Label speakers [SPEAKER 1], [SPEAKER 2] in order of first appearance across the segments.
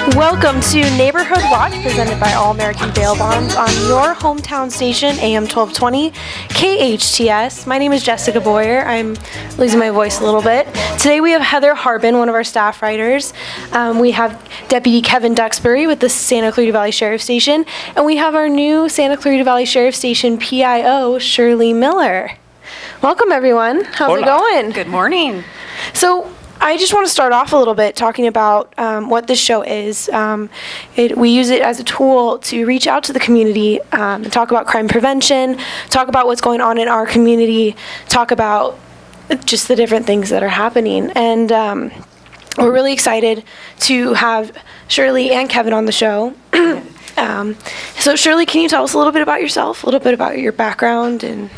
[SPEAKER 1] Welcome to Neighborhood Watch, presented by All American Bail Bonds on your hometown station, AM 1220, KHTS. My name is Jessica Boyer. I'm losing my voice a little bit. Today we have Heather Harbin, one of our staff writers. We have Deputy Kevin Duxbury with the Santa Clarita Valley Sheriff Station. And we have our new Santa Clarita Valley Sheriff Station PIO, Shirley Miller. Welcome, everyone. How's it going?
[SPEAKER 2] Good morning.
[SPEAKER 1] So, I just want to start off a little bit talking about what this show is. We use it as a tool to reach out to the community and talk about crime prevention, talk about what's going on in our community, talk about just the different things that are happening. And we're really excited to have Shirley and Kevin on the show. So Shirley, can you tell us a little bit about yourself, a little bit about your background?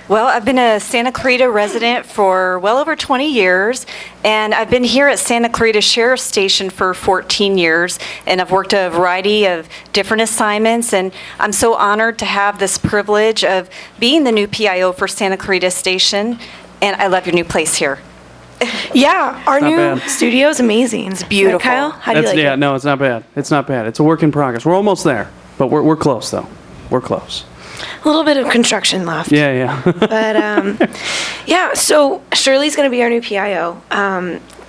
[SPEAKER 2] Well, I've been a Santa Clarita resident for well over 20 years, and I've been here at Santa Clarita Sheriff's Station for 14 years, and I've worked a variety of different assignments, and I'm so honored to have this privilege of being the new PIO for Santa Clarita Station, and I love your new place here.
[SPEAKER 1] Yeah, our new studio is amazing.
[SPEAKER 2] It's beautiful.
[SPEAKER 1] Right, Kyle? How do you like it?
[SPEAKER 3] No, it's not bad. It's not bad. It's a work in progress. We're almost there, but we're close, though. We're close.
[SPEAKER 1] A little bit of construction left.
[SPEAKER 3] Yeah.
[SPEAKER 1] But, yeah, so Shirley's going to be our new PIO.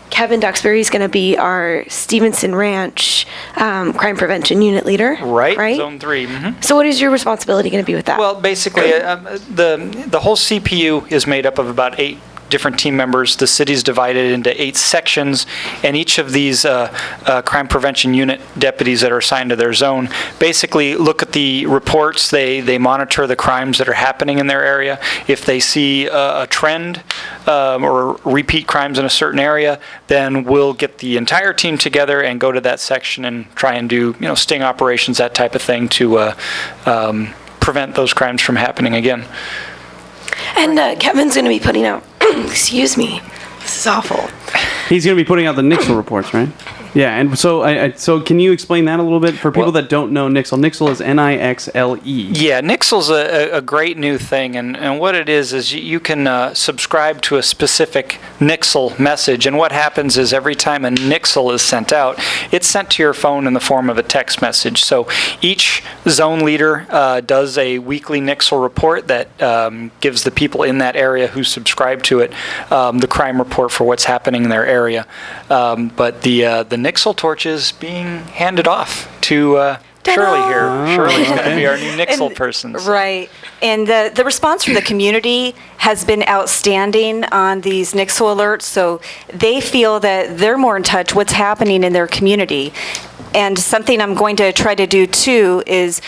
[SPEAKER 1] Kevin Duxbury is going to be our Stevenson Ranch crime prevention unit leader.
[SPEAKER 4] Right? Zone 3. Mm-hmm.
[SPEAKER 1] So what is your responsibility going to be with that?
[SPEAKER 4] Well, basically, the whole CPU is made up of about 8 different team members. The city's divided into 8 sections, and each of these crime prevention unit deputies that are assigned to their zone basically look at the reports. They monitor the crimes that are happening in their area. If they see a trend or repeat crimes in a certain area, then we'll get the entire team together and go to that section and try and do sting operations, that type of thing, to prevent those crimes from happening again.
[SPEAKER 1] And Kevin's going to be putting out, excuse me, this is awful.
[SPEAKER 3] He's going to be putting out the Nixle reports, right? Yeah, and so so can you explain that a little bit for people that don't know Nixle? Nixle is Nixle.
[SPEAKER 4] Yeah, Nixle's a great new thing, and what it is you can subscribe to a specific Nixle message, and what happens is every time a Nixle is sent out, it's sent to your phone in the form of a text message. So each zone leader does a weekly Nixle report that gives the people in that area who subscribe to it the crime report for what's happening in their area. But the Nixle torch is being handed off to Shirley here. Shirley's going to be our new Nixle person.
[SPEAKER 2] Right. And the response from the community has been outstanding on these Nixle alerts, so they feel that they're more in touch what's happening in their community. And something I'm going to try to do too is,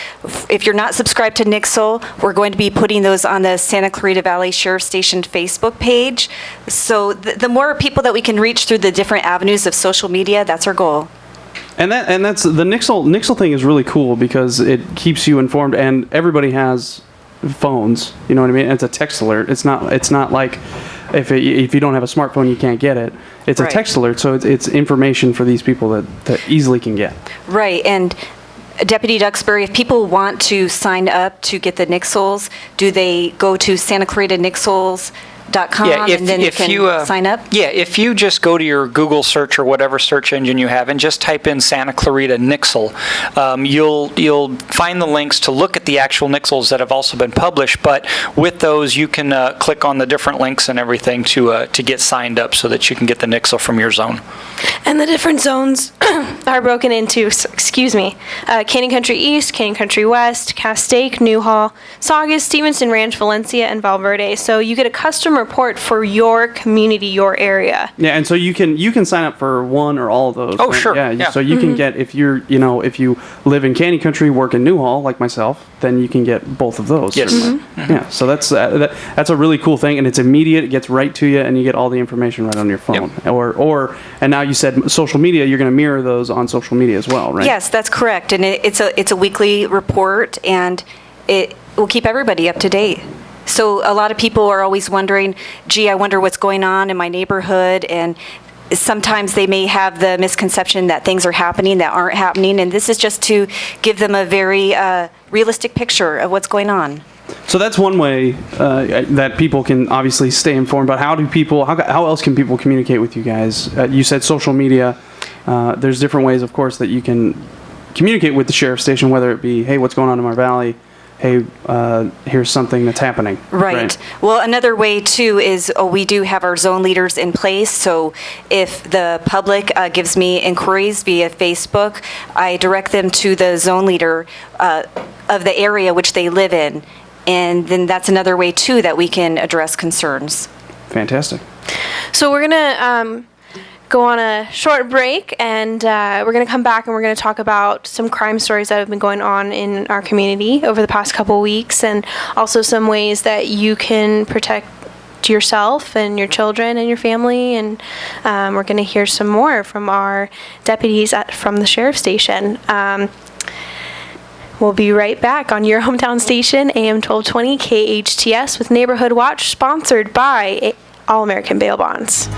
[SPEAKER 2] if you're not subscribed to Nixle, we're going to be putting those on the Santa Clarita Valley Sheriff Station Facebook page. So the more people that we can reach through the different avenues of social media, that's our goal.
[SPEAKER 3] And that's the Nixle thing is really cool because it keeps you informed, and everybody has phones. You know what I mean? It's a text alert. It's not like if you don't have a smartphone you can't get it. It's a text alert, so it's information for these people that easily can get.
[SPEAKER 2] Right, and Deputy Duxbury, if people want to sign up to get the Nixles, do they go to SantaClaritaNixles.com and then you can sign up?
[SPEAKER 4] Yeah, if you just go to your Google search or whatever search engine you have and just type in Santa Clarita Nixle, you'll find the links to look at the actual Nixles that have also been published. But with those, you can click on the different links and everything to get signed up so that you can get the Nixle from your zone.
[SPEAKER 1] And the different zones are broken into, Canyon Country East, Canyon Country West, Castaic, Newhall, Saugus, Stevenson Ranch, Valencia, and Valverde. So you get a custom report for your community, your area.
[SPEAKER 3] Yeah, and so you can sign up for one or all of those.
[SPEAKER 4] Oh,
[SPEAKER 3] right?
[SPEAKER 4] sure.
[SPEAKER 3] Yeah. So you can get, if you live in Canyon Country, work in Newhall, like myself, then you can get both of those.
[SPEAKER 4] Yes.
[SPEAKER 3] Mm-hmm. Yeah. So that's a really cool thing, and it's immediate. It gets right to you, and you get all the information right on your phone. Yep. And now you said social media. You're going to mirror those on social media as well, right?
[SPEAKER 2] Yes, that's correct. And it's a weekly report, and it will keep everybody up to date. So a lot of people are always wondering, gee, I wonder what's going on in my neighborhood, and sometimes they may have the misconception that things are happening that aren't happening, and this is just to give them a very realistic picture of what's going on.
[SPEAKER 3] So that's one way that people can obviously stay informed. But how else can people communicate with you guys? You said social media. There's different ways, of course, that you can communicate with the sheriff's station, whether it be, hey, what's going on in our valley? Hey, here's something that's happening.
[SPEAKER 2] Right. Well, another way, too, is we do have our zone leaders in place. So if the public gives me inquiries via Facebook, I direct them to the zone leader of the area which they live in. And then that's another way, too, that we can address concerns.
[SPEAKER 3] Fantastic.
[SPEAKER 1] So we're going to go on a short break, and we're going to come back and we're going to talk about some crime stories that have been going on in our community over the past couple weeks, and also some ways that you can protect yourself and your children and your family. And we're going to hear some more from our deputies from the sheriff's station. We'll be right back on your hometown station, AM 1220 KHTS, with Neighborhood Watch, sponsored by All-American Bail Bonds.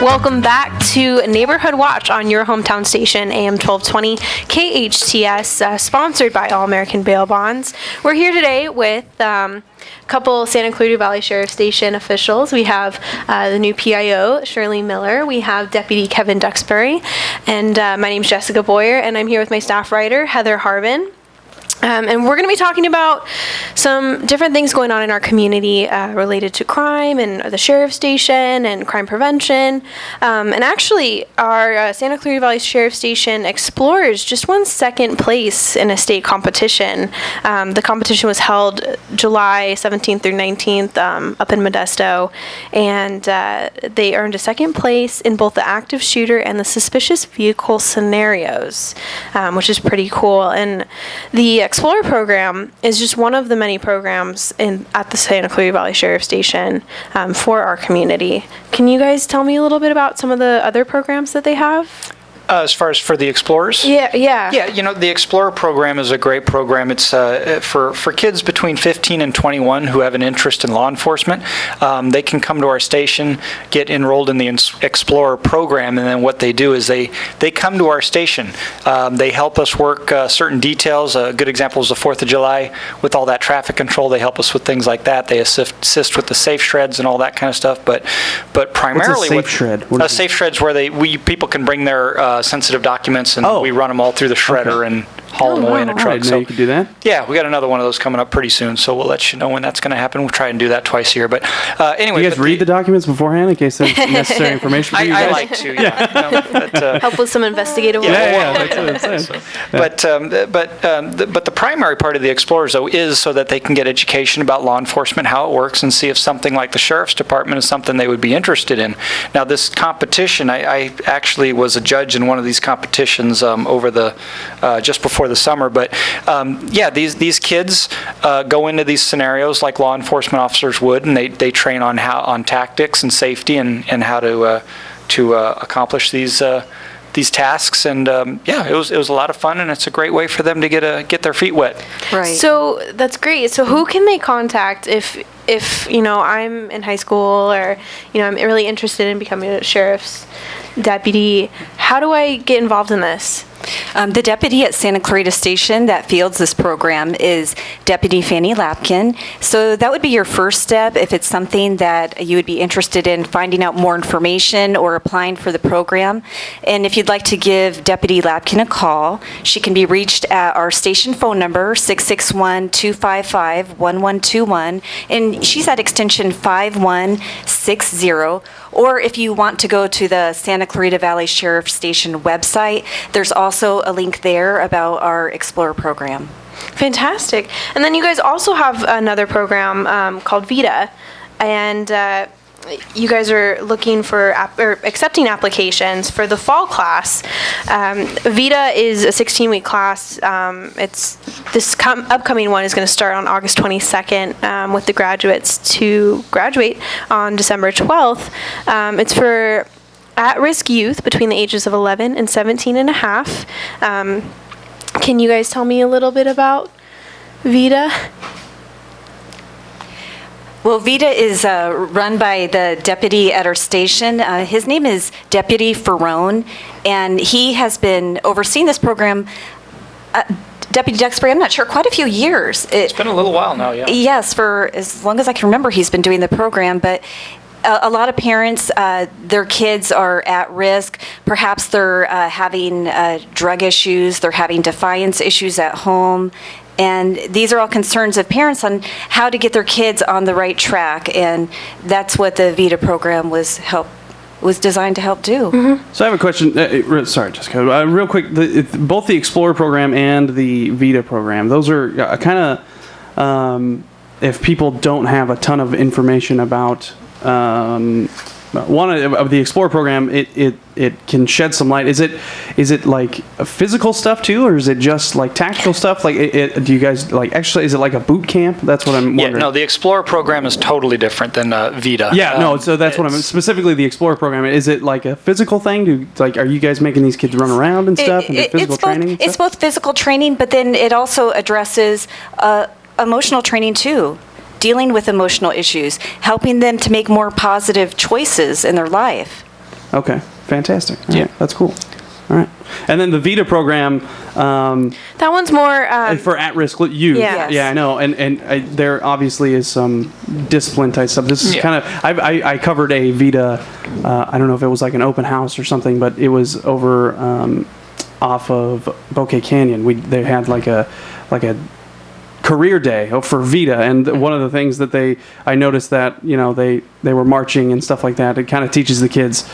[SPEAKER 1] Welcome back to Neighborhood Watch on your hometown station, AM 1220 KHTS, sponsored by All-American Bail Bonds. We're here today with a couple Santa Clarita Valley Sheriff Station officials. We have the new PIO, Shirley Miller. We have Deputy Kevin Duxbury. And my name's Jessica Boyer, and I'm here with my staff writer, Heather Harvin. And we're going to be talking about some different things going on in our community related to crime and the sheriff's station and crime prevention. And actually, our Santa Clarita Valley Sheriff Station Explorers just won second place in a state competition. The competition was held July 17th through 19th up in Modesto, and they earned a second place in both the active shooter and the suspicious vehicle scenarios, which is pretty cool. And the Explorer program is just one of the many programs at the Santa Clarita Valley Sheriff Station for our community. Can you guys tell me a little bit about some of the other programs that they have?
[SPEAKER 4] As far as for the Explorers?
[SPEAKER 1] Yeah.
[SPEAKER 4] Yeah, the Explorer program is a great program. It's for kids between 15 and 21 who have an interest in law enforcement. They can come to our station, get enrolled in the Explorer program, and then what they do is they come to our station. They help us work certain details. A good example is the 4th of July with all that traffic control. They help us with things like that. They assist with the safe shreds and all that kind of stuff. But primarily,
[SPEAKER 3] what's a safe shred?
[SPEAKER 4] A safe shred's where people can bring their sensitive documents, and we run them all through the shredder and haul them away in a truck.
[SPEAKER 3] I didn't know you could do that.
[SPEAKER 4] Yeah, we got another one of those coming up pretty soon, so we'll let you know when that's going to happen. We'll try and do that twice a year. But anyway,
[SPEAKER 3] you guys read the documents beforehand in case there's necessary information for you guys?
[SPEAKER 4] I like to. Yeah.
[SPEAKER 1] Help with some investigative work.
[SPEAKER 3] Yeah, that's what I'm saying.
[SPEAKER 4] But the primary part of the Explorers, though, is so that they can get education about law enforcement, how it works, and see if something like the Sheriff's Department is something they would be interested in. Now, this competition, I actually was a judge in one of these competitions over the just before the summer. But these kids go into these scenarios like law enforcement officers would, and they train on tactics and safety and how to accomplish these tasks. And it was a lot of fun, and it's a great way for them to get their feet wet.
[SPEAKER 2] Right.
[SPEAKER 1] So that's great. So who can they contact if I'm in high school, or I'm really interested in becoming a sheriff's deputy? How do I get involved in this?
[SPEAKER 2] The deputy at Santa Clarita Station that fields this program is Deputy Fanny Lapkin. So that would be your first step if it's something that you would be interested in finding out more information or applying for the program. And if you'd like to give Deputy Lapkin a call, she can be reached at our station phone number, 661-255-1121, and she's at extension 5160. Or if you want to go to the Santa Clarita Valley Sheriff Station website, there's also a link there about our Explorer program.
[SPEAKER 1] Fantastic. And then you guys also have another program called VITA, and you guys are looking for accepting applications for the fall class. VITA is a 16-week class. This upcoming one is going to start on August 22nd with the graduates to graduate on December 12th. It's for at-risk youth between the ages of 11 and 17 and a half. Can you guys tell me a little bit about VITA?
[SPEAKER 2] Well, VITA is run by the deputy at our station. His name is Deputy Ferrone, and he has been overseeing this program, Deputy Duxbury, I'm not sure, quite a few years.
[SPEAKER 4] It's been a little while now, yeah.
[SPEAKER 2] Yes, for as long as I can remember, he's been doing the program, but a lot of parents, their kids are at risk. Perhaps they're having drug issues, they're having defiance issues at home. And these are all concerns of parents on how to get their kids on the right track. And that's what the VITA program was designed to help do.
[SPEAKER 3] So I have a question. Sorry, Jessica. Real quick, both the Explorer program and the VITA program, those are kind of, if people don't have a ton of information about one of the Explorer program, it can shed some light. Is it like physical stuff too, or is it just like tactical stuff? Like, do you guys like exercise? Is it like a boot camp? That's what I'm wondering.
[SPEAKER 4] Yeah, no, the Explorer program is totally different than VITA.
[SPEAKER 3] Yeah, no, so that's what I'm specifically the Explorer program. Is it like a physical thing? Are you guys making these kids run around and stuff and do physical training?
[SPEAKER 2] It's both physical training, but then it also addresses emotional training too. Dealing with emotional issues, helping them to make more positive choices in their life.
[SPEAKER 3] Okay, fantastic. All right, that's cool. All right. And then the VITA program.
[SPEAKER 1] That one's more
[SPEAKER 3] for at-risk youth.
[SPEAKER 1] Yes.
[SPEAKER 3] Yeah, I know. And there obviously is some discipline type stuff. This is kind of, I covered a VITA, I don't know if it was like an open house or something, but it was over off of Bouquet Canyon. They had like a career day for VITA, and one of the things that I noticed that they were marching and stuff like that. It kind of teaches the kids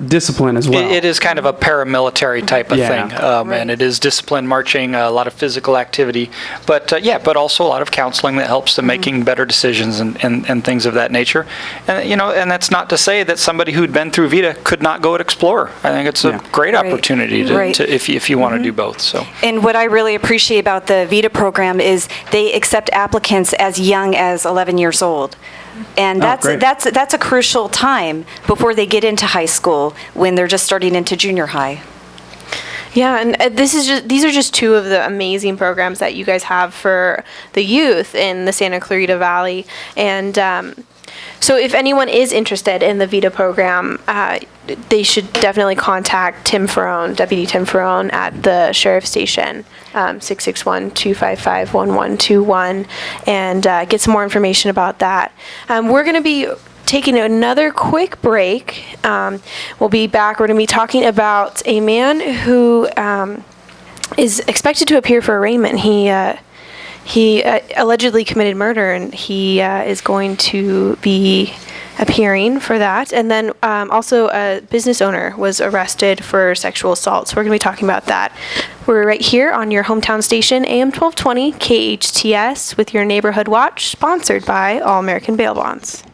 [SPEAKER 3] discipline as well.
[SPEAKER 4] It is kind of a paramilitary type of thing, and it is discipline, marching, a lot of physical activity, but also a lot of counseling that helps them making better decisions and things of that nature. And and that's not to say that somebody who'd been through VITA could not go at Explorer. I think it's a great opportunity to if you want to do both. So.
[SPEAKER 2] And what I really appreciate about the VITA program is they accept applicants as young as 11 years old. And that's a crucial time before they get into high school, when they're just starting into junior high.
[SPEAKER 1] Yeah, and these are just two of the amazing programs that you guys have for the youth in the Santa Clarita Valley. And so if anyone is interested in the VITA program, they should definitely contact Tim Ferrone, Deputy Tim Ferrone at the Sheriff's Station, 661-255-1121, and get some more information about that. We're going to be taking another quick break. We'll be back. We're going to be talking about a man who is expected to appear for arraignment. He allegedly committed murder, and he is going to be appearing for that. And then also a business owner was arrested for sexual assault. So we're going to be talking about that. We're right here on your hometown station, AM 1220 KHTS, with your Neighborhood Watch, sponsored by All American Bail Bonds.